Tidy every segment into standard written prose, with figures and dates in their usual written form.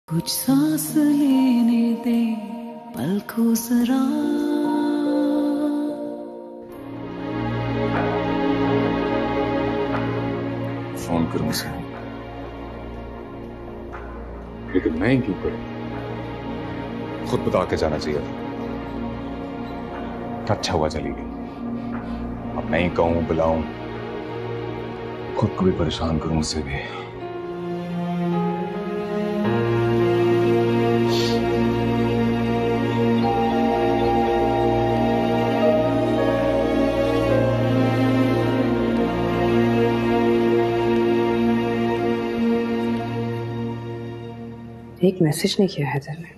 कुछ सांस लेने दे पल को जरा। फोन करूं उसे, लेकिन मैं ही क्यों करूं? खुद बता के जाना चाहिए था। अच्छा हुआ चली गई। अब मैं ही कहूं बुलाऊं, खुद को भी परेशान करूं उससे भी। एक मैसेज नहीं किया हैदर ने,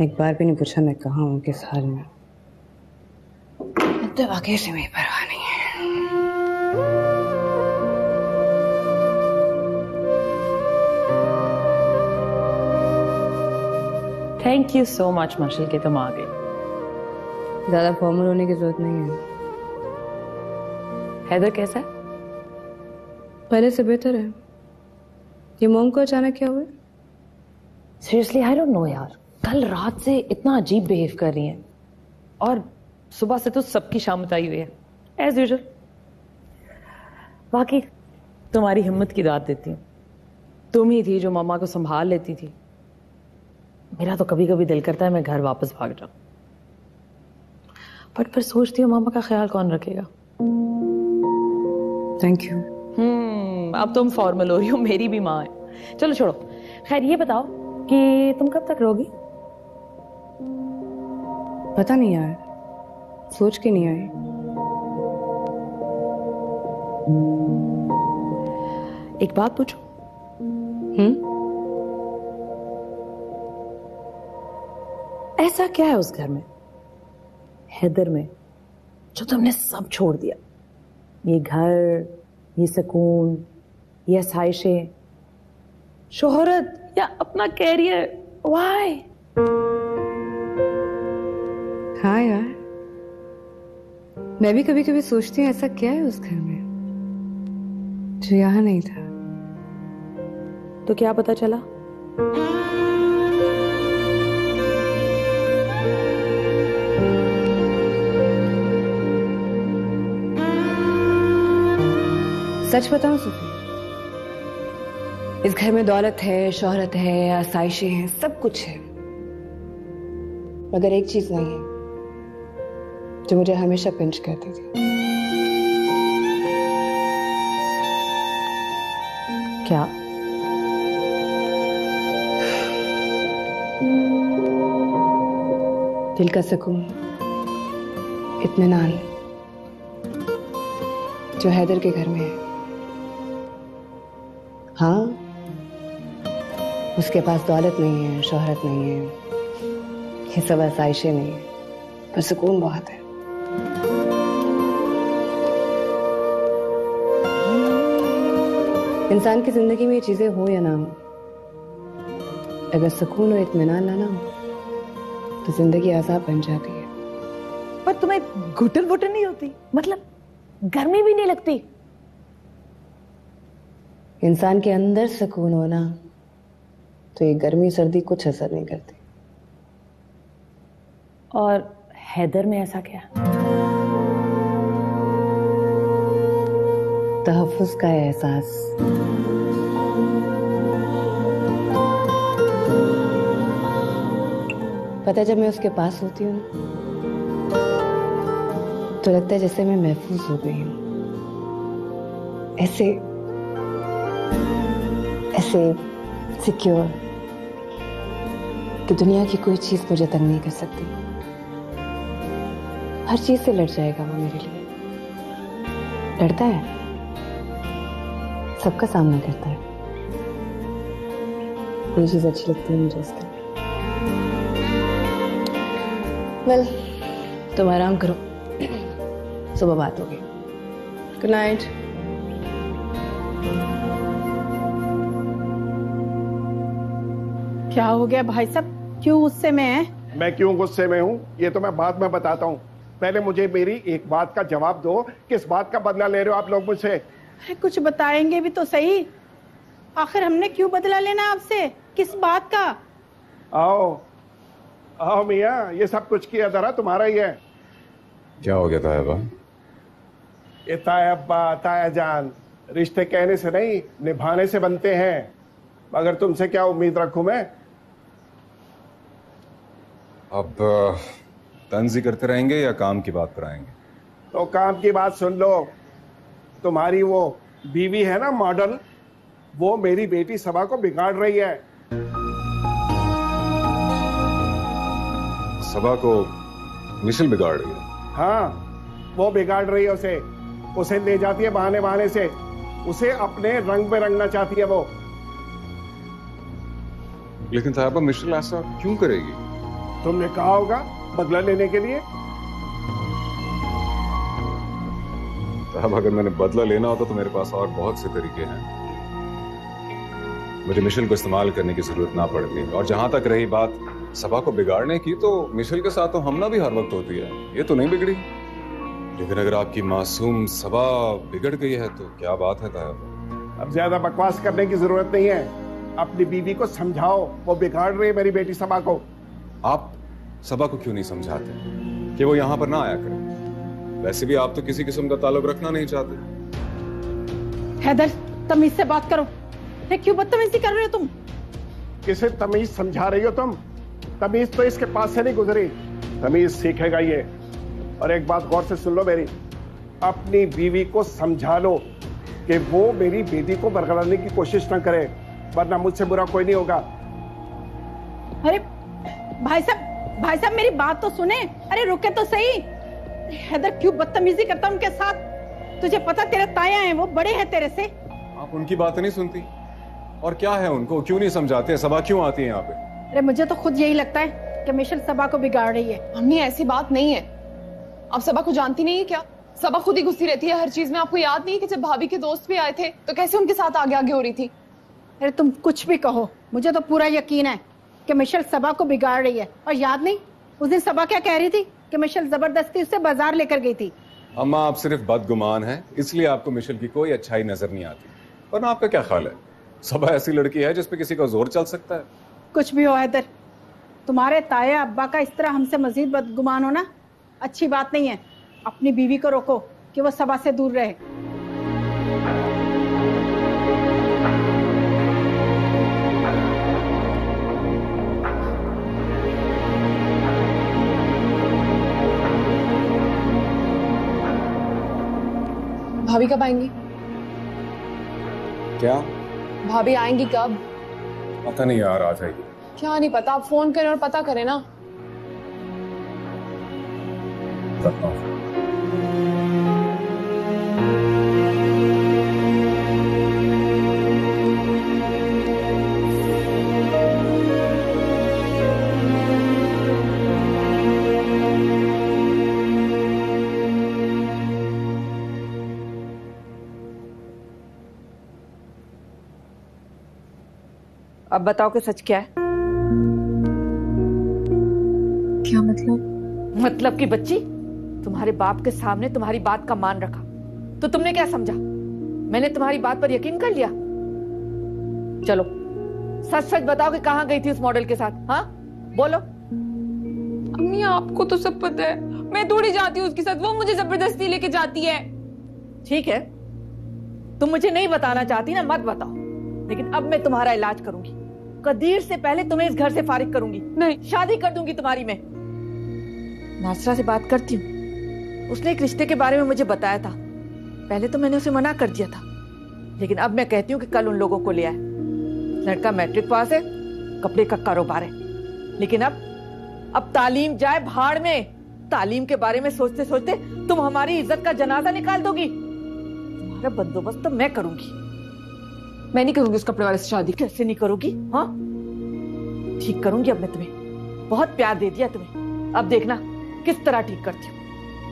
एक बार भी नहीं पूछा मैं कहाँ हूँ, किस हाल में। अब तो वाकई से मेरी परवाह नहीं है। थैंक यू सो मच माशिल कि तुम आ गए। ज्यादा फॉर्मल होने की जरूरत नहीं है। हैदर कैसा है? पहले से बेहतर है। ये मोम को अचानक क्या हुआ? सीरियसली आई डोंट नो यार, कल रात से इतना अजीब बिहेव कर रही है और सुबह से तो सबकी शामत आई हुई है एज यूजुअल। बाकी तुम्हारी हिम्मत की दाद देती हूँ। तुम ही थी जो मम्मा को संभाल लेती थी। मेरा तो कभी कभी दिल करता है मैं घर वापस भाग जाऊं, बट फिर सोचती हूँ मम्मा का ख्याल कौन रखेगा। Thank you. अब तुम फॉर्मल हो रही हो, मेरी भी माँ है। चलो छोड़ो, खैर ये बताओ कि तुम कब तक रहोगी? पता नहीं यार, सोच के नहीं आई। एक बात पूछो। ऐसा क्या है उस घर में, हैदर में, जो तुमने सब छोड़ दिया? ये घर, ये सुकून, ये आसाइशें, शोहरत या अपना कैरियर, व्हाई? हाँ यार, मैं भी कभी कभी सोचती हूँ ऐसा क्या है उस घर में जो यहाँ नहीं था। तो क्या पता चला? सच बताऊं सुफी, इस घर में दौलत है, शोहरत है, आसाइशें हैं, सब कुछ है, मगर एक चीज नहीं है जो मुझे हमेशा पिंच करती थी। क्या? दिल का सुकून, इत्मीनान जो हैदर के घर में है। हाँ, उसके पास दौलत नहीं है, शोहरत नहीं है, ये सब आसाइशें नहीं है, पर सुकून बहुत है। इंसान की जिंदगी में ये चीजें हो या ना हो, अगर सुकून और इत्मीनान ना हो तो जिंदगी आजाब बन जाती है। पर तुम्हें घुटन वुटन नहीं होती? मतलब गर्मी भी नहीं लगती? इंसान के अंदर सुकून होना तो ये गर्मी सर्दी कुछ असर नहीं करती। और हैदर में ऐसा क्या? तहफ्फुज़ का एहसास, पता है जब मैं उसके पास होती हूँ तो लगता है जैसे मैं महफूज हो गई हूँ। ऐसे ऐसे सिक्योर कि दुनिया की कोई चीज मुझे तंग नहीं कर सकती। हर चीज से लड़ जाएगा वो मेरे लिए। लड़ता है, सबका सामना करता है। कोई चीज अच्छी लगती है मुझे उसकी। वेल, तुम आराम करो, सुबह बात होगी। Good night. क्या हो गया भाई साहब, क्यों गुस्से में है? मैं क्यों गुस्से में हूँ ये तो मैं बाद में बताता हूँ। पहले मुझे मेरी एक बात का जवाब दो, किस बात का बदला ले रहे हो आप लोग मुझसे? कुछ बताएंगे भी तो सही। आखिर हमने क्यों बदला लेना आपसे? किस बात का? आओ आओ मियाँ, ये सब कुछ किया जरा तुम्हारा ही है। क्या हो गया तायबा? ये तायब्बा ताया जान रिश्ते कहने से नहीं निभाने से बनते हैं। मगर तुमसे क्या उम्मीद रखूं मैं? अब तंजी करते रहेंगे या काम की बात पर आएंगे? तो काम की बात सुन लो। तुम्हारी वो बीवी है ना मॉडल, वो मेरी बेटी सबा को बिगाड़ रही है। सबा को मिशेल बिगाड़ रही है? हाँ, वो बिगाड़ रही है उसे। उसे ले जाती है बहाने बहाने से, उसे अपने रंग में रंगना चाहती है वो। लेकिन तायबा मिशेल ऐसा क्यों करेगी? तुमने कहा होगा बदला लेने के लिए। अब अगर मैंने बदला लेना होता तो मेरे पास और बहुत से तरीके हैं। मुझे मिशेल को इस्तेमाल करने की जरूरत ना पड़ती। और जहां तक रही बात सबा को बिगाड़ने की, तो मिशेल के साथ तो हमना भी हर वक्त होती है, ये तो नहीं बिगड़ी। लेकिन अगर आपकी मासूम सबा बिगड़ गई है तो क्या बात है तायबा? अब ज्यादा बकवास करने की जरूरत नहीं है। अपनी बीवी को समझाओ, वो बिगाड़ रही है मेरी बेटी सबा को। आप सबा को क्यों नहीं समझाते कि वो यहां पर ना आया करे? वैसे भी आप तो किसी किस्म का ताल्लुक रखना नहीं चाहते। हैदर, तमीज से बात करो। क्यों बदतमीजी कर रहे हो तुम? किसे तमीज समझा रही हो तुम? तमीज तो इसके पास से नहीं गुजरी, तमीज सीखेगा ये। और एक बात गौर से सुन लो मेरी, अपनी बीवी को समझा लो कि वो मेरी बेटी को बरगलाने की कोशिश न करे, वरना मुझसे बुरा कोई नहीं होगा। अरे भाई साहब मेरी बात तो सुने। अरे रुके तो सही। हैदर, क्यों बदतमीजी करता उनके साथ? तुझे पता तेरे ताया हैं, वो बड़े हैं तेरे से। आप उनकी बातें नहीं सुनती? और क्या है उनको, क्यों नहीं समझाते? सबा क्यों आती है यहाँ पे? अरे मुझे तो खुद यही लगता है कि मिशेल सबा को बिगाड़ रही है। अम्मी, ऐसी बात नहीं है। आप सबा को जानती नहीं है क्या? सबा खुद ही घुसी रहती है हर चीज में। आपको याद नहीं है कि जब भाभी के दोस्त भी आए थे तो कैसे उनके साथ आगे आगे हो रही थी? अरे तुम कुछ भी कहो, मुझे तो पूरा यकीन है कि मिशेल सबा को बिगाड़ रही है। और याद नहीं उस दिन सबा क्या कह रही थी कि मिशेल जबरदस्ती उसे बाजार लेकर गई थी। अम्मा, आप सिर्फ बदगुमान हैं, इसलिए आपको मिशेल की कोई अच्छाई नजर नहीं आती। वरना आपका क्या ख्याल है, सबा ऐसी लड़की है जिस पे किसी का जोर चल सकता है? कुछ भी हो हैदर, तुम्हारे ताया अब्बा का इस तरह हमसे मजीद बदगुमान होना अच्छी बात नहीं है। अपनी बीवी को रोको कि वो सबा से दूर रहे। भाभी कब आएंगी? क्या? भाभी आएंगी कब? पता नहीं यार, आ जाएगी। क्या नहीं पता? आप फोन करें और पता करें ना। अब बताओ कि सच क्या है? क्या मतलब? मतलब की बच्ची, तुम्हारे बाप के सामने तुम्हारी बात का मान रखा तो तुमने क्या समझा? मैंने तुम्हारी बात पर यकीन कर लिया? चलो सच सच बताओ कि कहां गई थी उस मॉडल के साथ? हाँ बोलो। अम्मी, आपको तो सब पता है, मैं थोड़ी जाती हूँ उसके साथ, वो मुझे जबरदस्ती लेके जाती है। ठीक है, तुम मुझे नहीं बताना चाहती ना, मत बताओ। लेकिन अब मैं तुम्हारा इलाज करूंगी। कदीर से पहले तुम्हें इस घर से फारिग करूंगी। नहीं, शादी कर दूंगी तुम्हारी। मैं नासरा से बात करती हूँ, उसने एक रिश्ते के बारे में मुझे बताया था। पहले तो मैंने उसे मना कर दिया था, लेकिन अब मैं कहती हूँ कि कल उन लोगों को ले आए। लड़का मैट्रिक पास है, कपड़े का कारोबार है, लेकिन अब तालीम जाए भाड़ में। तालीम के बारे में सोचते सोचते तुम हमारी इज्जत का जनाजा निकाल दोगी। तुम्हारा बंदोबस्त तो मैं करूंगी। मैं नहीं करूंगी उस कपड़े वाले से शादी। कैसे नहीं करोगी? हाँ ठीक करूंगी। अब मैं तुम्हें बहुत प्यार दे दिया तुम्हें, अब देखना किस तरह ठीक करती हूँ।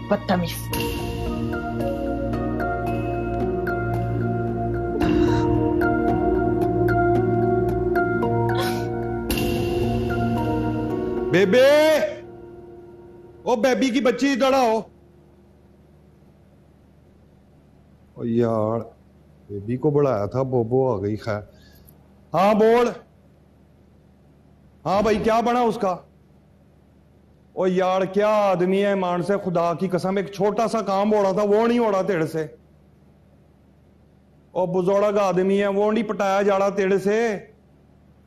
बदतमीज। बेबे, ओ बेबी की बच्ची इधर आओ। ओ यार, बेबी को बुलाया था, बोबो आ गई। खैर हाँ बोल। हाँ भाई क्या बना उसका? ओ यार क्या आदमी है मान से, खुदा की कसम, एक छोटा सा काम हो रहा था वो नहीं हो रहा तेरे से। ओ बुजुर्ग आदमी है वो नहीं पटाया जा रहा तेरे से।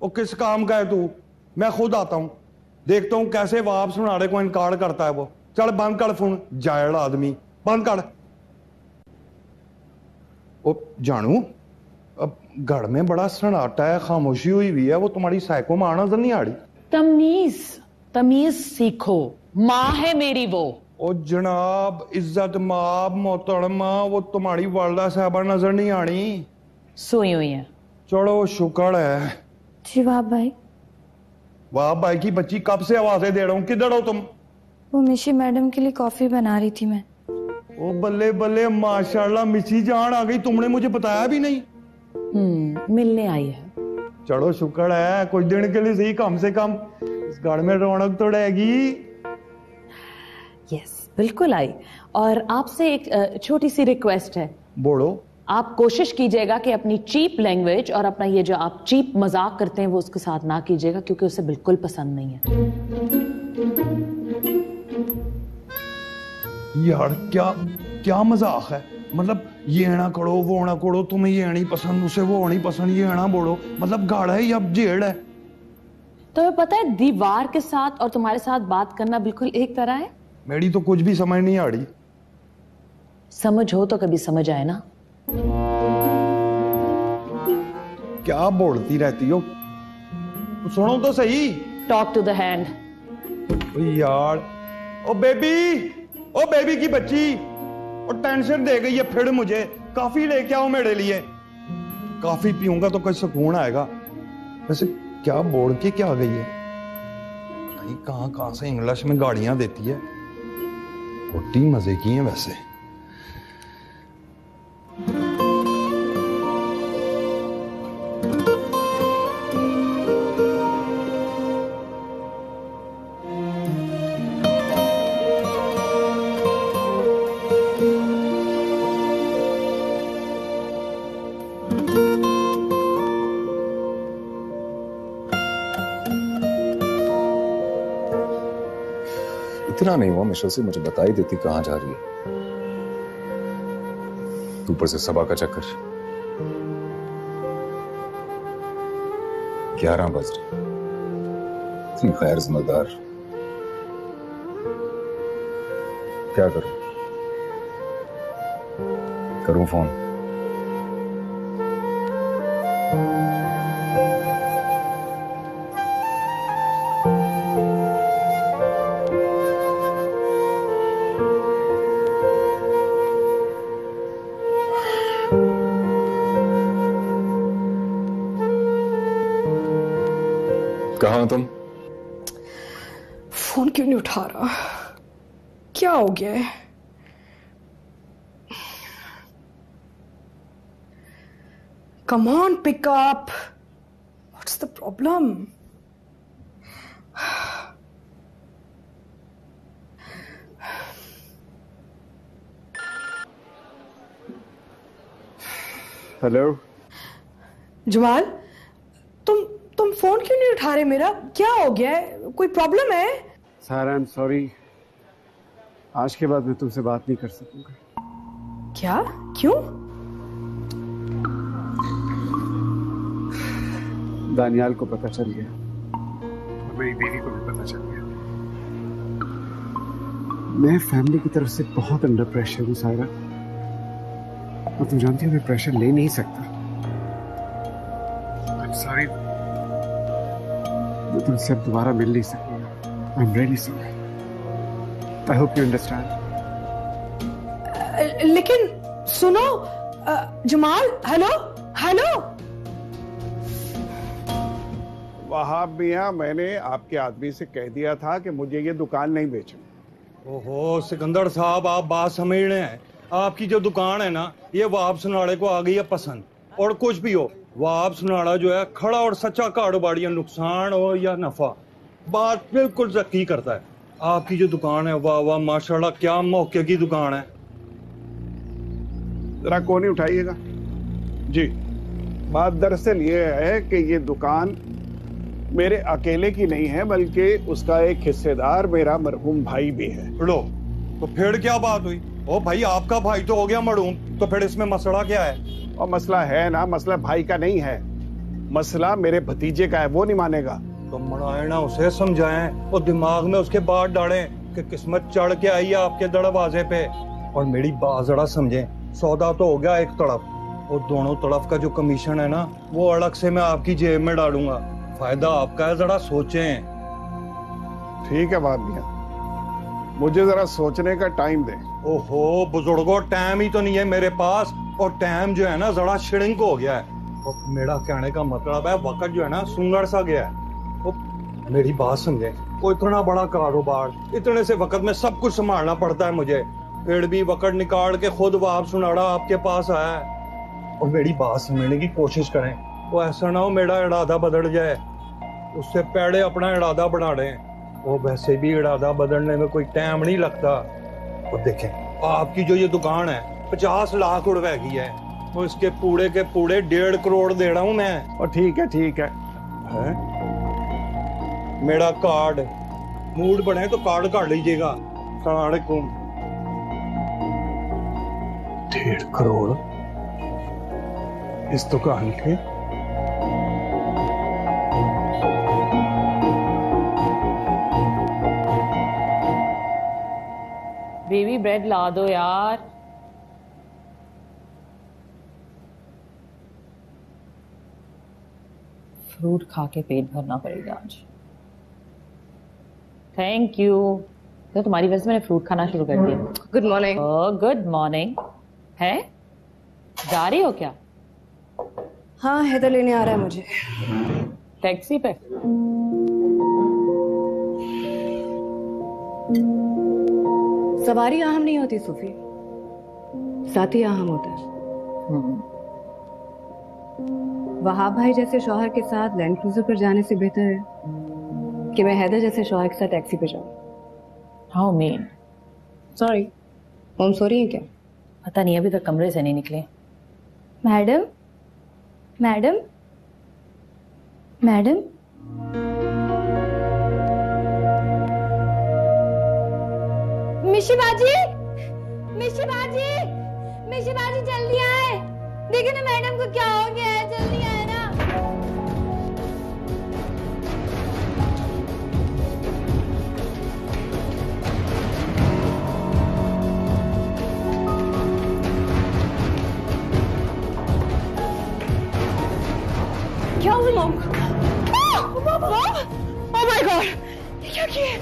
ओ किस काम का है तू? मैं खुद आता हूं, देखता हूं कैसे वापस सुनाने को इनकार करता है वो। चल बंद कर फोन, जायड़ आदमी, बंद कर। ओ जानू, अब घर में बड़ा सन्नाटा है, खामोशी हुई हुई है, वो तुम्हारी साइको मां नजर नहीं आ रही? तमीज सीखो, माँ है मेरी वो। ओ जनाब, इज्जत माब मोहतरमा, वो तुम्हारी वालदा साहबा नजर नहीं आनी? सोई हुई है। चलो शुक्र है। जी वाह भाई। वाह भाई की बच्ची, कब से आवाजें दे रहा हूं, किधर हो तुम? वो मिशी मैडम के लिए कॉफी बना रही थी मैं। ओ बल्ले बल्ले, माशाल्लाह मिशी जान आ गई, तुमने मुझे बताया भी नहीं। मिलने आई है। चलो शुक्र है, कुछ दिन के लिए सही, कम से कम इस घर में रौनक तो रहेगी। यस बिल्कुल आई। और आपसे एक छोटी सी रिक्वेस्ट है। बोलो। आप कोशिश कीजिएगा कि अपनी चीप लैंग्वेज और अपना ये जो आप चीप मजाक करते हैं वो उसके साथ ना कीजिएगा, क्योंकि उसे बिल्कुल पसंद नहीं है। यार क्या क्या मजाक है? मतलब ये ना करो वो ना करो, तुम्हें ये नहीं पसंद, उसे वो नहीं पसंद, ये ना बोलो, मतलब गाढ़ा है या जेड़ है? तुम्हें पता है दीवार के साथ और तुम्हारे साथ बात करना बिल्कुल एक तरह है। मेरी तो कुछ भी समझ नहीं आ रही। समझ हो तो कभी समझ आए ना। क्या बोलती रहती हो? सुनो तो सही। Talk to the hand. यार ओ बेबी की बच्ची, और टेंशन दे गई है फिर मुझे। काफी लेके आओ मेरे लिए, काफी पीऊंगा तो कुछ सुकून आएगा। वैसे क्या बोल के क्या गई है? नहीं कहां से इंग्लिश में गाड़ियां देती है। रोटी मजे की है वैसे। इतना नहीं हुआ मिशेल से, मुझे बता ही देती कहां जा रही है। ऊपर से सबा का चक्कर। 11 बज रहे, इतनी गैर जिम्मेदार। क्या करूं फोन? कहां हो तुम? फोन क्यों नहीं उठा रहा? क्या हो गया है? Come on pick up. What's the problem? Hello Jamal, तुम फोन क्यों नहीं उठा रहे मेरा? क्या हो गया है? कोई प्रॉब्लम है? सारा, आई एम सॉरी, आज के बाद मैं तुमसे बात नहीं कर सकूंगा। क्या? क्यों? दानियाल को पता चल गया और मेरी बीवी को भी पता चल गया। मैं फैमिली की तरफ से बहुत अंडर प्रेशर हूँ सायरा, और तुम जानती हो मैं प्रेशर ले नहीं सकता। I'm sorry, मैं तुमसे अब दोबारा मिल नहीं सकूंगा। I'm really sorry. I hope you understand. लेकिन सुनो जमाल, हेलो हेलो। वहाब मियां, मैंने आपके आदमी से कह दिया था कि मुझे ये दुकान नहीं बेचनी। ओहो सिकंदर साहब, आप बात समझ रहे हैं? आपकी जो दुकान है ना, ये वहाब सुनाड़े को आ गई है पसंद। और कुछ भी हो, वहाब सुनाड़ा जो है खड़ा और सच्चा कारोबारी है, नुकसान हो या नफा, बात बिल्कुल सही करता है। आपकी जो दुकान है, वाह वाह माशाल्लाह, क्या मौके की दुकान है। जरा कौन ही उठाइएगा जी। बात दरअसल ये है कि ये दुकान मेरे अकेले की नहीं है, बल्कि उसका एक हिस्सेदार मेरा मरहूम भाई भी है। लो, तो फिर क्या बात हुई? ओ भाई, आपका भाई तो हो गया मरहूम, तो फिर इसमें मसला क्या है? और मसला है ना, मसला भाई का नहीं है, मसला मेरे भतीजे का है, वो नहीं मानेगा। तो मनाए ना, उसे समझाएं और दिमाग में उसके बात डालें कि किस्मत चढ़ के आई है आपके दरवाजे पे। और मेरी बात जरा समझें, सौदा तो हो गया एक तरफ, और दोनों तरफ का जो कमीशन है ना, वो अलग से मैं आपकी जेब में डालूंगा। फायदा आपका है, जरा सोचें। ठीक है बाप मियां, मुझे जरा सोचने का टाइम दे। ओहो बुजुर्गो, टाइम ही तो नहीं है मेरे पास, और टाइम जो है ना जरा शिड़िंग हो गया है। और मेरा कहने का मतलब है वक्त जो है ना सुंदर सा गया है। मेरी बात समझे, वो इतना बड़ा कारोबार, इतने से वक्त में सब कुछ संभालना पड़ता है मुझे, फिर भी वक्त निकाल के खुद वाप सुनाड़ा आपके पास आया है। और मेरी बात समझने की कोशिश करें, वो ऐसा ना हो मेरा इरादा बदल जाए, उससे पहले अपना इरादा बना लें। वो वैसे भी इरादा बदलने में कोई टाइम नहीं लगता। और देखें, आपकी जो ये दुकान है 50 लाख रुपए की है, वो इसके पूरे के पूरे 1.5 करोड़ दे रहा हूं मैं। और ठीक है, ठीक है, मेरा कार्ड, मूड बने तो कार्ड काट लीजिएगा। सलामकुम। 1.5 करोड़ इस दुकान के? बेबी ब्रेड ला दो यार। फ्रूट खा के पेट भरना पड़ेगा आज। Thank you. तो तुम्हारी वजह से मैंने फ्रूट खाना शुरू कर दिया। Good morning. Good morning. है जा रही हो क्या? हाँ, हैदर लेने आ रहा है मुझे। टैक्सी पे? सवारी अहम नहीं होती सूफी, साथी अहम होता है। वहाब भाई जैसे शौहर के साथ लैंड क्रूजर पर जाने से बेहतर है कि मैं हैदर जैसे शौहर के साथ टैक्सी पे जाऊं। How mean? सॉरी। ओम सॉरी है क्या? पता नहीं, अभी तक कमरे से नहीं निकले। मैडम, मैडम, मैडम, मिशी बाजी, मिशी बाजी, मिशी बाजी जल्दी आए। देखिए ना मैडम को क्या हो गया है, जल्दी आए ना। क्या हुआ mom? Mom, oh my God, ये क्या किया?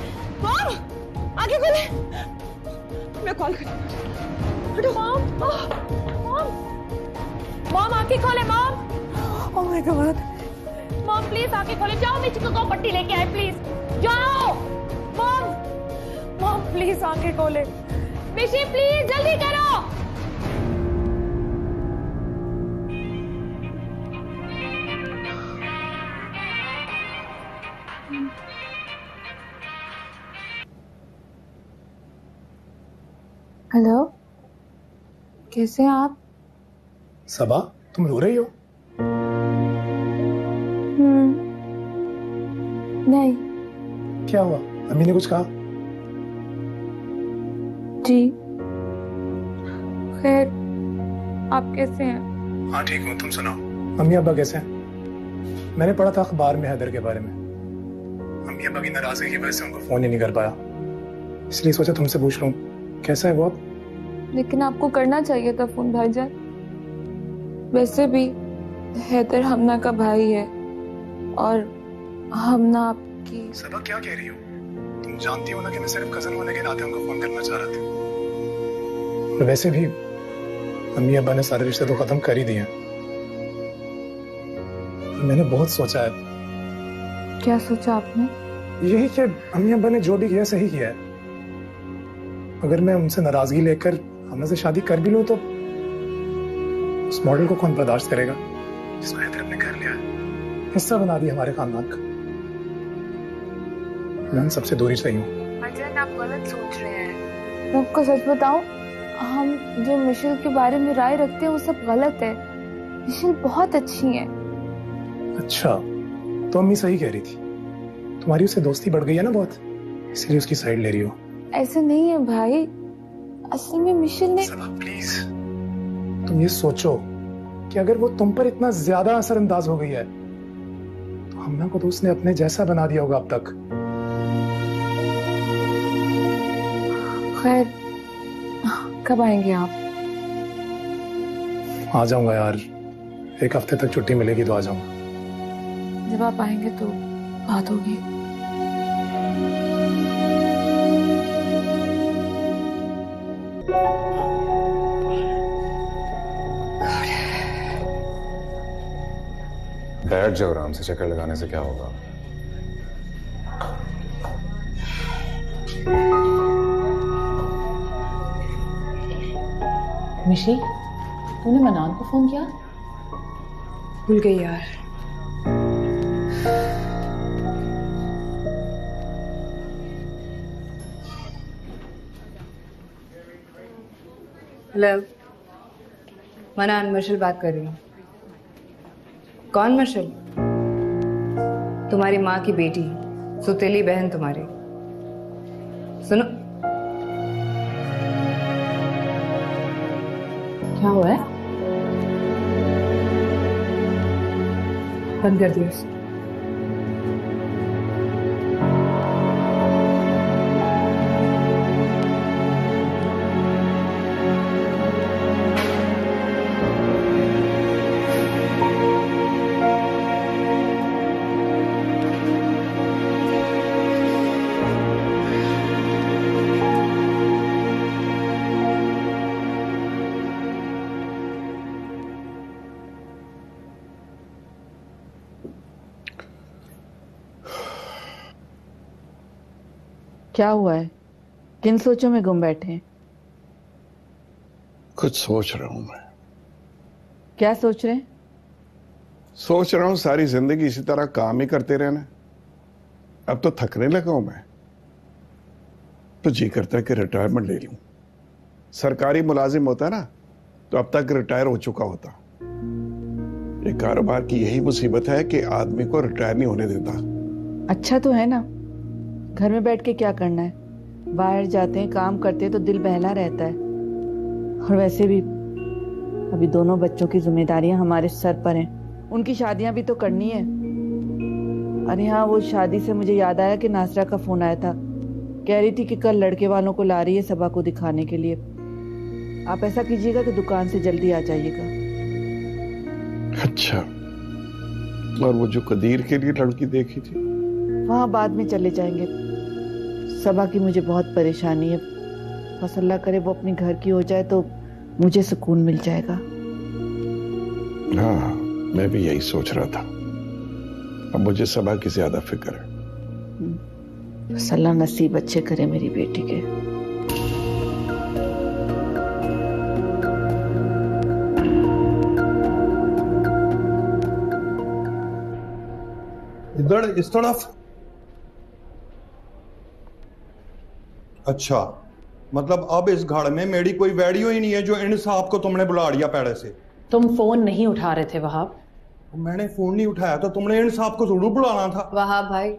मॉम, आगे खोले, मैं कॉल करती हूँ। मॉम, मॉम, मॉम आंखें खोले mom. Oh my God, mom please आंखें खोले। जाओ मिशी को पट्टी लेके आए प्लीज, जाओ। मॉम, मॉम प्लीज आंखें खोले। मिशी प्लीज जल्दी करो। हेलो, कैसे हैं आप? सबा, तुम रो रही हो? नहीं। क्या हुआ? अम्मी ने कुछ कहा? जी, खैर, आप कैसे हैं? हाँ ठीक हूँ, तुम सुनाओ। अम्मी अब्बा कैसे हैं? मैंने पढ़ा था अखबार में हैदर के बारे में। अम्मी अब्बा की नाराजगी की वजह से उनको फोन ही नहीं कर पाया, इसलिए सोचा तुमसे पूछ लूं कैसा है वो अब। लेकिन आपको करना चाहिए था फोन भाईजान। वैसे भी हैदर हमना का भाई है और हमना आपकी। सबा क्या कह रही हो? तुम जानती हो ना कि मैं सिर्फ कजन होने के नाते उनको फोन करना चाह रहा था। और वैसे भी अम्मी अब्बा ने सारे रिश्ते तो खत्म कर ही दिए हैं। मैंने बहुत सोचा है। क्या सोचा आपने? यही कि अम्मी अब्बा ने जो भी किया सही किया है। अगर मैं उनसे नाराजगी लेकर हमने से शादी कर भी लूं तो उस मॉडल को कौन बर्दाश्त करेगा जिसको हैदर ने कर लिया है, हिस्सा बना दिया हमारे खानदान का। मैं उन सबसे दूरी चाहिए हूँ। आप गलत सोच रहे हैं। मैं आपको सच बताऊं, हम जो मिशेल के बारे में राय रखते हैं वो सब गलत है। मिशेल बहुत अच्छी है। अच्छा, तो अम्मी सही कह रही थी, तुम्हारी उससे दोस्ती बढ़ गई है ना बहुत, इसलिए उसकी साइड ले रही हो। ऐसे नहीं है भाई, असल में मिशेल ने। प्लीज तुम ये सोचो कि अगर वो तुम पर इतना ज्यादा असरअंदाज हो गई है तो हमना को तो उसने अपने जैसा बना दिया होगा अब तक। खैर, कब आएंगे आप? आ जाऊंगा यार, एक हफ्ते तक छुट्टी मिलेगी तो आ जाऊंगा। जब आप आएंगे तो बात होगी। बैठ जाओ आराम से, चक्कर लगाने से क्या होगा। मिशी, तूने मनान को फोन किया? भूल गई यार। हेलो, मनान, मर्शल बात कर रही हूँ। कौन मर्शल? तुम्हारी माँ की बेटी, सुतेली बहन तुम्हारी। सुनो, क्या हुआ है? बंद कर दिया उसने। क्या हुआ है? किन सोचों में गुम बैठे हैं? कुछ सोच रहा हूं मैं। क्या सोच रहे हैं? सोच रहा हूं सारी जिंदगी इसी तरह काम ही करते रहना, अब तो थकने लगा हूं मैं, तो जी करता है कि रिटायरमेंट ले लूं। सरकारी मुलाजिम होता ना तो अब तक रिटायर हो चुका होता। ये कारोबार की यही मुसीबत है कि आदमी को रिटायर नहीं होने देता। अच्छा तो है ना, घर में बैठ के क्या करना है? बाहर जाते हैं, काम करते हैं तो दिल बहला रहता है। और वैसे भी अभी दोनों बच्चों की जिम्मेदारियां हमारे सर पर हैं, उनकी शादियां भी तो करनी है। अरे हाँ, वो शादी से मुझे याद आया कि नासरा का फोन आया था, कह रही थी कि कल लड़के वालों को ला रही है सबा को दिखाने के लिए। आप ऐसा कीजिएगा कि दुकान से जल्दी आ जाइएगा। अच्छा, और वो जो कदीर के लिए लड़की देखी थी, वहां बाद में चले जाएंगे। सबा की मुझे बहुत परेशानी है, बस अल्लाह करे वो अपने घर की हो जाए तो मुझे सुकून मिल जाएगा। हाँ, मैं भी यही सोच रहा था। अब मुझे सबा की ज्यादा फिक्र है। बस अल्लाह नसीब अच्छे करे मेरी बेटी के। इधर इस तरफ। अच्छा, मतलब अब इस घर में मेरी कोई वैल्यू ही नहीं है जो इन साहब को तुमने बुला लिया पैड़े से। तुम फोन नहीं उठा रहे थे वहाब। मैंने फोन नहीं उठाया तो तुमने इन साहब को जरूर बुलाना था। वहाब भाई,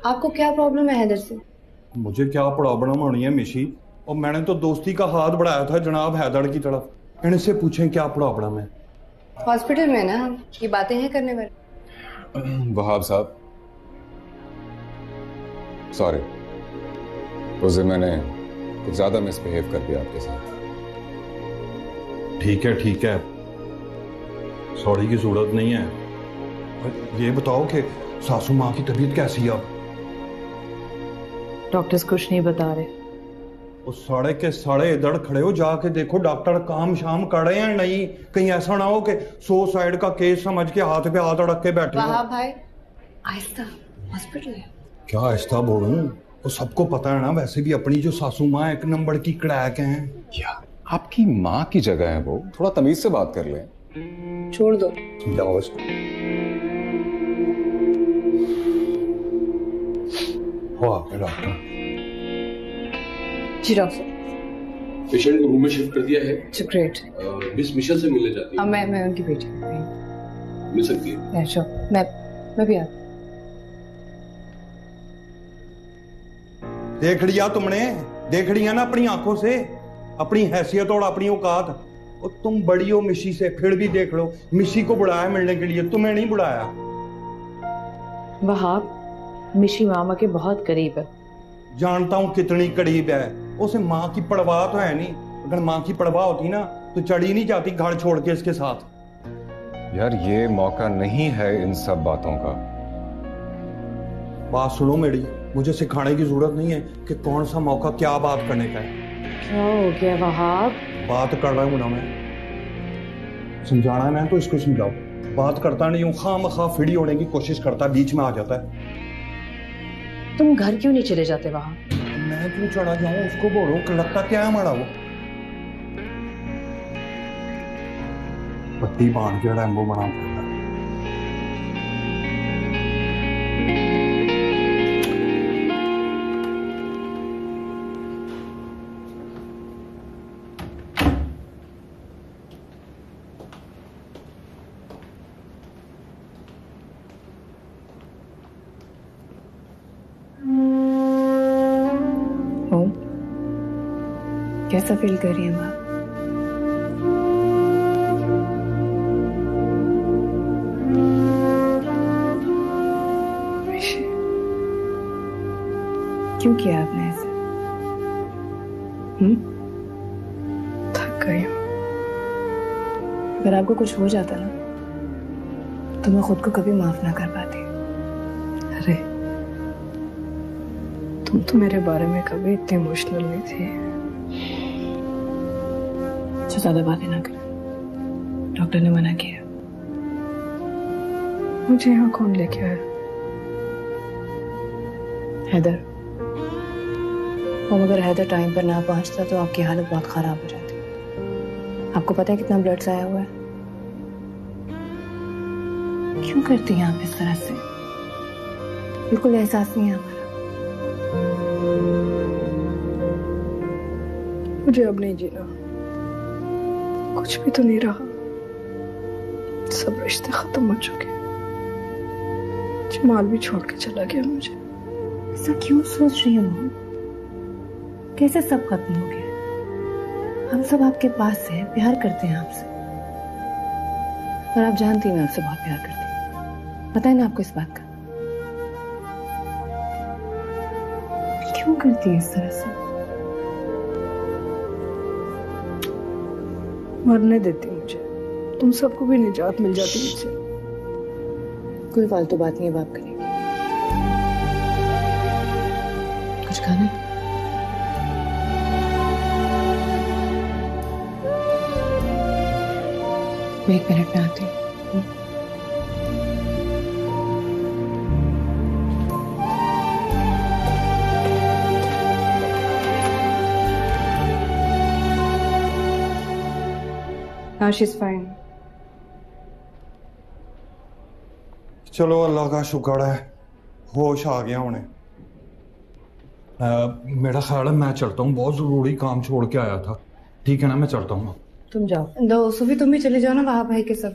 आपको क्या प्रॉब्लम है हैदर से? मुझे क्या प्रॉब्लम होनी है मिशी, और मैंने तो दोस्ती का हाथ बढ़ाया था जनाब हैदर की तरफ। इनसे पूछें क्या प्रॉब्लम है। हॉस्पिटल में ना, ये बातें हैं करने में। वहाब साहब, सॉरी, उस दिन मैंने कुछ ज्यादा मिसबिहेव कर दिया आपके साथ। ठीक है, सॉरी की जरूरत नहीं है। ये बताओ कि सासू माँ की तबीयत कैसी है अब? डॉक्टर्स कुछ नहीं बता रहे। वो साढ़े के साढ़े इधर खड़े हो, जाके देखो डॉक्टर काम शाम कर रहे हैं नहीं। कहीं ऐसा ना हो कि सुसाइड का केस समझ के हाथ पे हाथ अड़क के बैठे हो। भाई, आहिस्ता, हॉस्पिटल है। क्या आहिस्ता बोलूं? वो सबको पता है ना, वैसे भी अपनी जो सासू माँ एक नंबर की क्रैक हैं। क्या आपकी माँ की जगह है वो? थोड़ा तमीज से बात कर लें। छोड़ दो। वाह डॉक्टर। जी डॉक्टर। पेशेंट को रूम में शिफ्ट कर दिया है। ग्रेट। मिस मिशेल से मिलने जाती है। मैं उनकी बेटी मिल सकती है। श्योर। मैं भी आ। देख लिया तुमने, देख लिया ना अपनी आंखों से अपनी हैसियत और अपनी औकात। और तुम बड़ी हो मिशी से, फिर भी देख लो, मिशी को बुलाया मिलने के लिए, तुम्हें नहीं बुलाया। वहाब मिशी मामा के बहुत करीब है। जानता हूं कितनी करीब है। उसे माँ की परवाह तो है नहीं। अगर माँ की परवाह होती ना तो चढ़ी नहीं जाती घर छोड़ के इसके साथ। यार ये मौका नहीं है इन सब बातों का। बात सुनो मेरी, मुझे सिखाने की जरूरत नहीं है कि कौन सा मौका क्या बात करने का है। क्या हो गया वहाब? बात कर रहा हूं ना मैं, समझाना है ना तो इसको समझाओ। बात करता नहीं हूँ, खामखा फिड़ी होने की कोशिश करता, बीच में आ जाता है। तुम घर क्यों नहीं चले जाते वहां? मैं क्यों चढ़ा जाऊं, उसको बोलो कि लगता क्या है हमारा वो पट्टी बांध के रैम्बो बना के। कैसा फील कर रही है माँ? क्यों किया आपने ऐसा? थक गई हूँ। अगर आपको कुछ हो जाता ना तो मैं खुद को कभी माफ ना कर पाती। अरे तुम तो मेरे बारे में कभी इतनी इमोशनल नहीं थी। तो ज्यादा बातें ना करें, डॉक्टर ने मना किया। मुझे यहाँ कौन लेके आया? हैदर। और अगर हैदर टाइम पर ना पहुंचता तो आपकी हालत बहुत खराब हो जाती। आपको पता है कितना ब्लड जाया हुआ है? क्यों करती हैं आप इस तरह से? बिल्कुल एहसास नहीं है हमारा। मुझे अब नहीं जीना, कुछ भी तो नहीं रहा। सब रिश्ते खत्म हो चुके। जमाल भी छोड़ के चला गया मुझे। ऐसा क्यों सोच रही हूँ? कैसे सब खत्म हो गया? हम सब आपके पास हैं, प्यार करते हैं आपसे। और आप जानती हैं मैं आपसे बहुत प्यार करती हूँ। पता है ना आपको इस बात का? क्यों करती है इस तरह से? मरने देती मुझे, तुम सबको भी निजात मिल जाती मुझसे। कोई फालतू बात नहीं है, बात करेंगे। कुछ खाना है? मैं 1 मिनट में आती हूँ। Now she's fine. चलो अल्लाह का शुक्र है, होश आ गया उन्हें। मेरा ख्याल है मैं चलता हूँ, बहुत जरूरी काम छोड़ के आया था। ठीक है ना, मैं चलता हूँ। तुम जाओ। दो सुबह तुम भी चले जाओ ना, वहां भाई के सब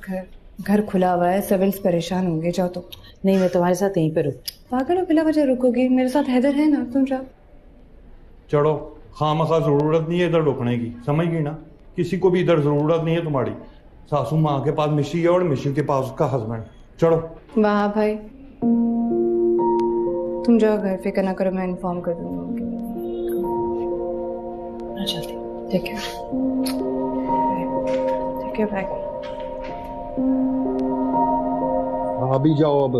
घर खुला हुआ है, सर्वेंट्स परेशान होंगे। जाओ तुम। नहीं, मैं तुम्हारे साथ यहीं पे रुक। पागल हो, बिला वजह रुकोगी? मेरे साथ हैदर है ना, तुम जाओ। चलो, खामखा जरूरत नहीं है इधर रुकने की, समझ गई ना? किसी को भी इधर जरूरत नहीं है तुम्हारी। सासू माँ के पास मिशी है और मिशी के पास उसका हस्बैंड। चलो। वाह भाई, तुम जाओ घर, फिक्र ना करो, मैं इन्फॉर्म कर दूंगी। ठीक है, ठीक है, बाय। आ भी जाओ अब।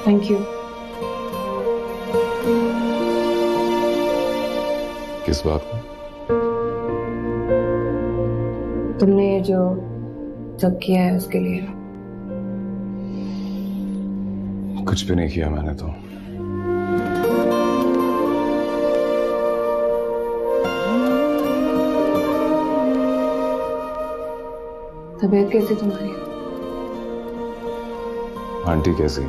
Thank you. किस बात में? तुमने ये जो सब किया है उसके लिए। कुछ भी नहीं किया मैंने तो। तबीयत कैसी तुम्हारी? आंटी कैसी?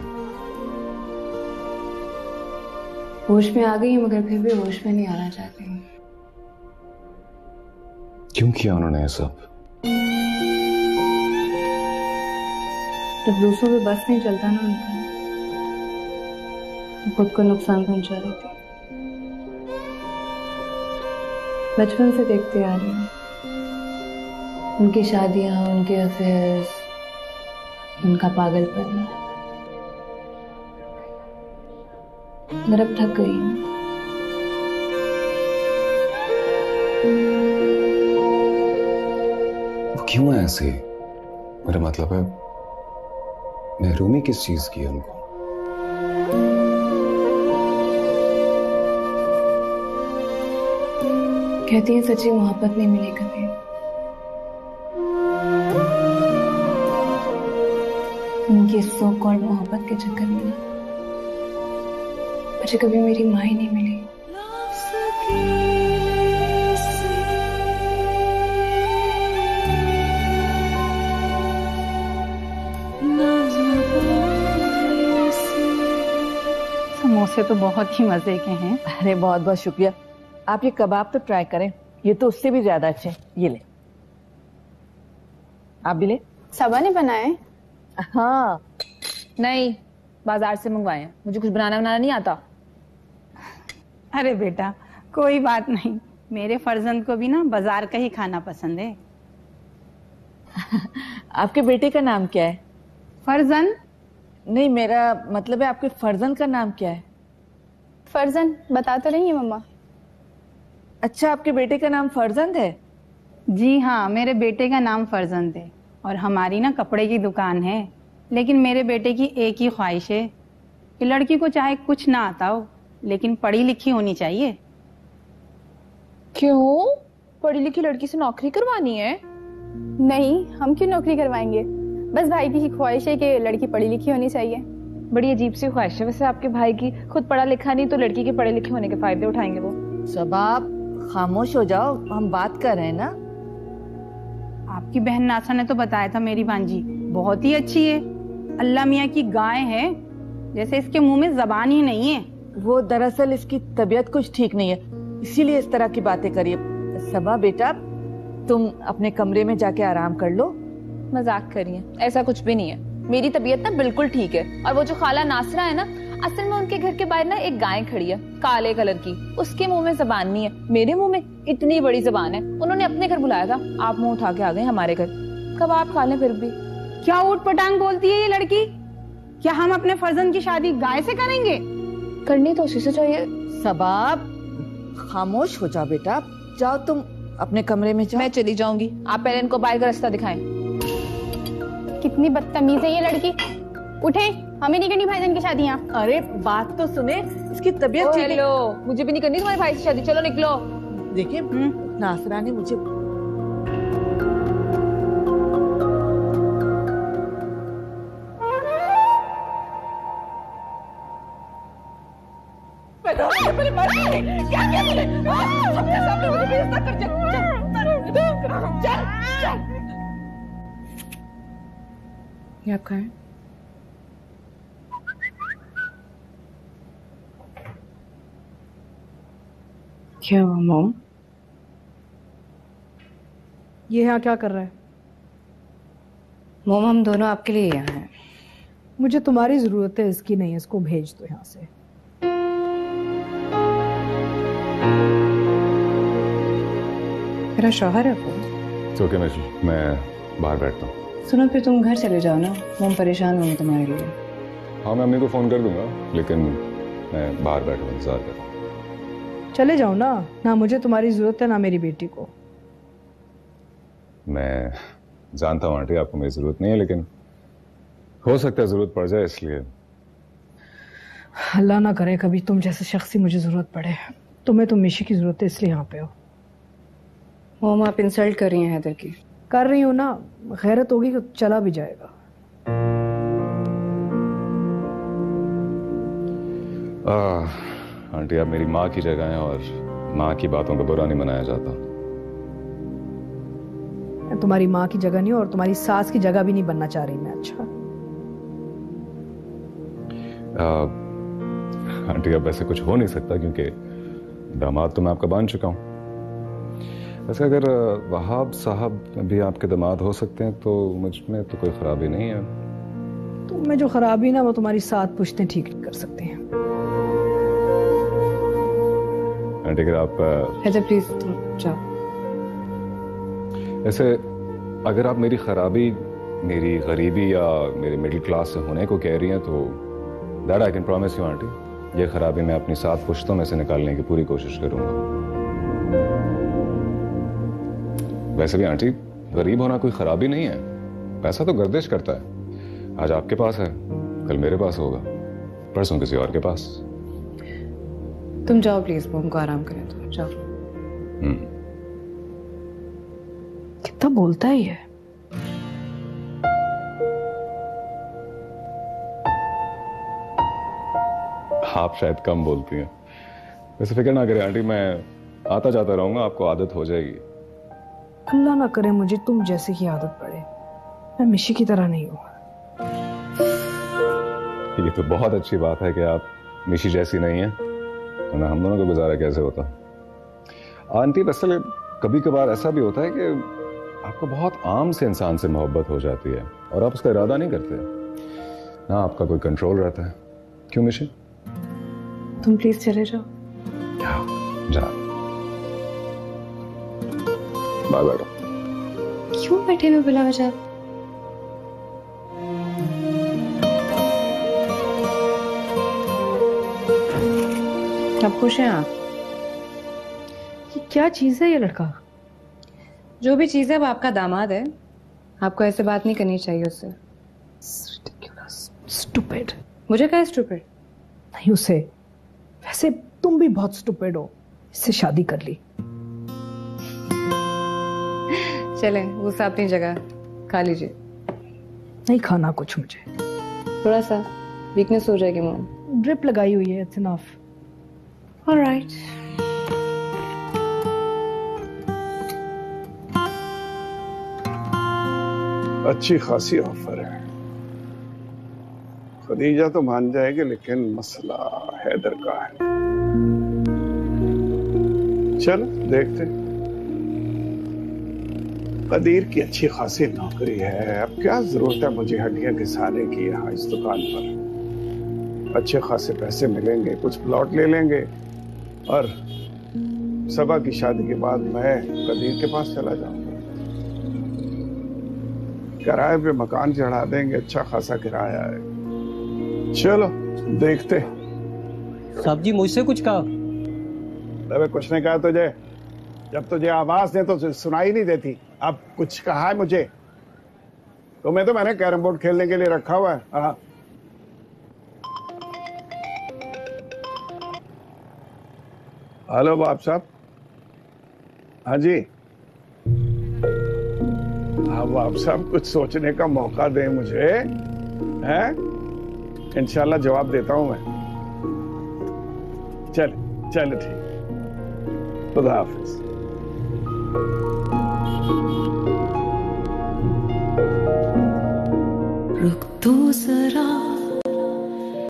होश में आ गई है मगर फिर भी होश में नहीं आना चाहती। क्यों किया उन्होंने ये सब? जब दूसरों पे बस नहीं चलता ना उनका, तो खुद को नुकसान पहुंचा रही थी। बचपन से देखते आ रही हूँ उनकी शादियां, उनके अफेयर्स, उनका पागलपन। मगर अब थक गई हूँ। वो क्यों है ऐसे? मेरा मतलब है महरूमी किस चीज की है उनको? कहती है सच्ची मोहब्बत नहीं मिली कभी। उनकी सो कॉल्ड मोहब्बत के चक्कर में मुझे कभी मेरी माँ ही नहीं मिली। समोसे तो बहुत ही मजे के हैं। अरे बहुत बहुत शुक्रिया। आप ये कबाब तो ट्राई करें, ये तो उससे भी ज्यादा अच्छे। ये ले, आप भी ले। सबा ने बनाए? हाँ, नहीं बाजार से मंगवाए हैं। मुझे कुछ बनाना नहीं आता। अरे बेटा कोई बात नहीं, मेरे फर्जंद को भी ना बाजार का ही खाना पसंद है। आपके बेटे का नाम क्या है? फर्जंद? नहीं, मेरा मतलब है आपके फर्जंद का नाम क्या है? फर्जंद बता तो रही है मम्मा। अच्छा, आपके बेटे का नाम फर्जंद है? जी हाँ, मेरे बेटे का नाम फर्जंद है और हमारी ना कपड़े की दुकान है। लेकिन मेरे बेटे की एक ही ख्वाहिश है कि लड़की को चाहे कुछ ना आता हो लेकिन पढ़ी लिखी होनी चाहिए। क्यों? पढ़ी लिखी लड़की से नौकरी करवानी है? नहीं, हम क्यों नौकरी करवाएंगे? बस भाई की ख्वाहिश है कि लड़की पढ़ी लिखी होनी चाहिए। बड़ी अजीब सी ख्वाहिश है वैसे आपके भाई की। खुद पढ़ा लिखा नहीं तो लड़की के पढ़े लिखे होने के फायदे उठाएंगे वो। सब आप खामोश हो जाओ, हम बात कर रहे हैं ना। आपकी बहन नासा ने तो बताया था मेरी भांजी बहुत ही अच्छी है, अल्लाह मियाँ की गाय है, जैसे इसके मुंह में जबान ही नहीं है। वो दरअसल इसकी तबीयत कुछ ठीक नहीं है, इसीलिए इस तरह की बातें करिए। सबा बेटा, तुम अपने कमरे में जाके आराम कर लो। मजाक करिए, ऐसा कुछ भी नहीं है। मेरी तबीयत ना बिल्कुल ठीक है। और वो जो खाला नासरा है ना, असल में उनके घर के बाहर ना एक गाय खड़ी है काले कलर की, उसके मुंह में जबान नहीं है, मेरे मुंह में इतनी बड़ी जबान है। उन्होंने अपने घर बुलाया था, आप मुंह उठा के आ गए हमारे घर। कब आप खा लें फिर भी। क्या ऊट पटांग बोलती है ये लड़की? क्या हम अपने फर्जंद की शादी गाय से करेंगे? करनी तो उसी से चाहिए। सबाब खामोश हो जाओ बेटा, जाओ तुम अपने कमरे में जाओ। मैं चली जाऊंगी, आप पहले इनको बाहर का रास्ता दिखाएं। कितनी बदतमीज है ये लड़की। उठे, हमें नहीं करनी भाईजान की शादी यहाँ। अरे बात तो सुने, इसकी तबीयत ठीक नहीं। हेलो, मुझे भी नहीं करनी तुम्हारे भाई से शादी, चलो निकलो। देखिए नासरा ने मुझे ये आपका है? क्या हुआ मॉम? ये यहाँ क्या कर रहा है? मॉम हम दोनों आपके लिए यहाँ हैं। मुझे तुम्हारी जरूरत है, इसकी नहीं है। इसको भेज दो यहाँ से। मेरा शौहर है वो। तो क्या मैं बाहर बैठता हूँ। सुनो फिर तुम घर चले जाओ ना, मॉम परेशान होंगे तुम्हारे लिए। हाँ मैं अम्मी को फोन कर दूंगा, लेकिन मैं बाहर बैठूँ इंतजार कर रहा हूँ। चले जाओ ना, ना मुझे तुम्हारी जरूरत है ना मेरी बेटी को। मैं जानता हूँ आंटी आपको मेरी जरूरत नहीं है, लेकिन हो सकता है जरूरत पड़ जाए, इसलिए। अल्लाह ना करे कभी तुम जैसे शख्स की मुझे जरूरत पड़े। तुम्हें तो मिशी की जरूरत है, इसलिए यहाँ पे हो। मॉम आप इंसल्ट कर रही हैं हैदर की। कर रही हूँ ना, गैरत होगी तो चला भी जाएगा। आंटी आप मेरी माँ की जगह हैं और माँ की बातों का बुरा नहीं मनाया जाता। मैं तुम्हारी माँ की जगह नहीं हूँ और तुम्हारी सास की जगह भी नहीं बनना चाह रही मैं। अच्छा आंटी अब ऐसे कुछ हो नहीं सकता क्योंकि दामाद तो मैं आपका बन चुका हूँ। वैसे अगर वहाब साहब भी आपके दामाद हो सकते हैं तो मुझ में तो कोई खराबी नहीं है। तुम में जो खराबी ना वो तुम्हारी 7 पुश्तें ठीक नहीं कर सकते हैं। आंटी अगर आप प्लीज तुम जाओ। ऐसे अगर आप मेरी खराबी मेरी गरीबी या मेरे मिडिल क्लास से होने को कह रही हैं तो that I can promise you aunty, ये खराबी मैं अपनी 7 पुश्तों में से निकालने की पूरी कोशिश करूंगा। वैसे भी आंटी गरीब होना कोई खराबी नहीं है, पैसा तो गर्दिश करता है। आज आपके पास है, कल मेरे पास होगा, परसों किसी और के पास। तुम जाओ प्लीज, मोम को आराम करें। तुम जाओ। कितना बोलता है ये। आप शायद कम बोलती हैं। वैसे फिक्र ना करें आंटी, मैं आता जाता रहूंगा, आपको आदत हो जाएगी। अल्लाह ना करे मुझे तुम जैसे की आदत पड़े, मैं मिशी की तरह नहीं हूँ। ये तो बहुत अच्छी बात है कि आप मिशी जैसी नहीं है, वरना हम दोनों का गुजारा कैसे होता। आंटी वैसे कभी कभार ऐसा भी होता है कि आपको बहुत आम से इंसान से मोहब्बत हो जाती है और आप उसका इरादा नहीं करते ना, आपका कोई कंट्रोल रहता है। क्यों मिशी? तुम प्लीज चले जाओ। जा बाय बाय। क्यों बैठे में बुला वजह? अब खुश हैं आप? ये क्या चीज है ये लड़का? जो भी चीज है वो आपका दामाद है, आपको ऐसे बात नहीं करनी चाहिए उससे। स्टूपिड। मुझे क्या स्टूपिड? नहीं उसे। वैसे तुम भी बहुत स्टूपिड हो, इससे शादी कर ली। चले गुस्सा अपनी जगह, खा लीजिए। नहीं खाना कुछ मुझे, थोड़ा सा वीकनेस हो जाएगी मोम। ड्रिप लगाई हुई है, इट्स इनफ। ऑलराइट। अच्छी खासी ऑफर है। खदीजा तो मान जाएगी लेकिन मसला हैदर का है। चलो देखते। कदीर की अच्छी खासी नौकरी है, अब क्या जरूरत है मुझे हड्डियां घिसाने की यहाँ इस दुकान पर। अच्छे खासे पैसे मिलेंगे, कुछ प्लॉट ले लेंगे और सबा की शादी के बाद मैं कदीर के पास चला जाऊंगा। किराए पे मकान चढ़ा देंगे, अच्छा खासा किराया है। चलो देखते। साहब जी मुझसे कुछ कहा? अबे कुछ नहीं कहा तुझे, जब तुझे आवाज दे तो सुनाई नहीं देती। अब कुछ कहा है मुझे? तुम्हें तो मैंने कैरम बोर्ड खेलने के लिए रखा हुआ है। हाँ हेलो बाप साहब। हाँ जी। हाँ बाप साहब, कुछ सोचने का मौका दें मुझे, हैं? इंशाल्लाह जवाब देता हूं मैं। चल चल ठीक, खुदा हाफिज। रुक तो जरा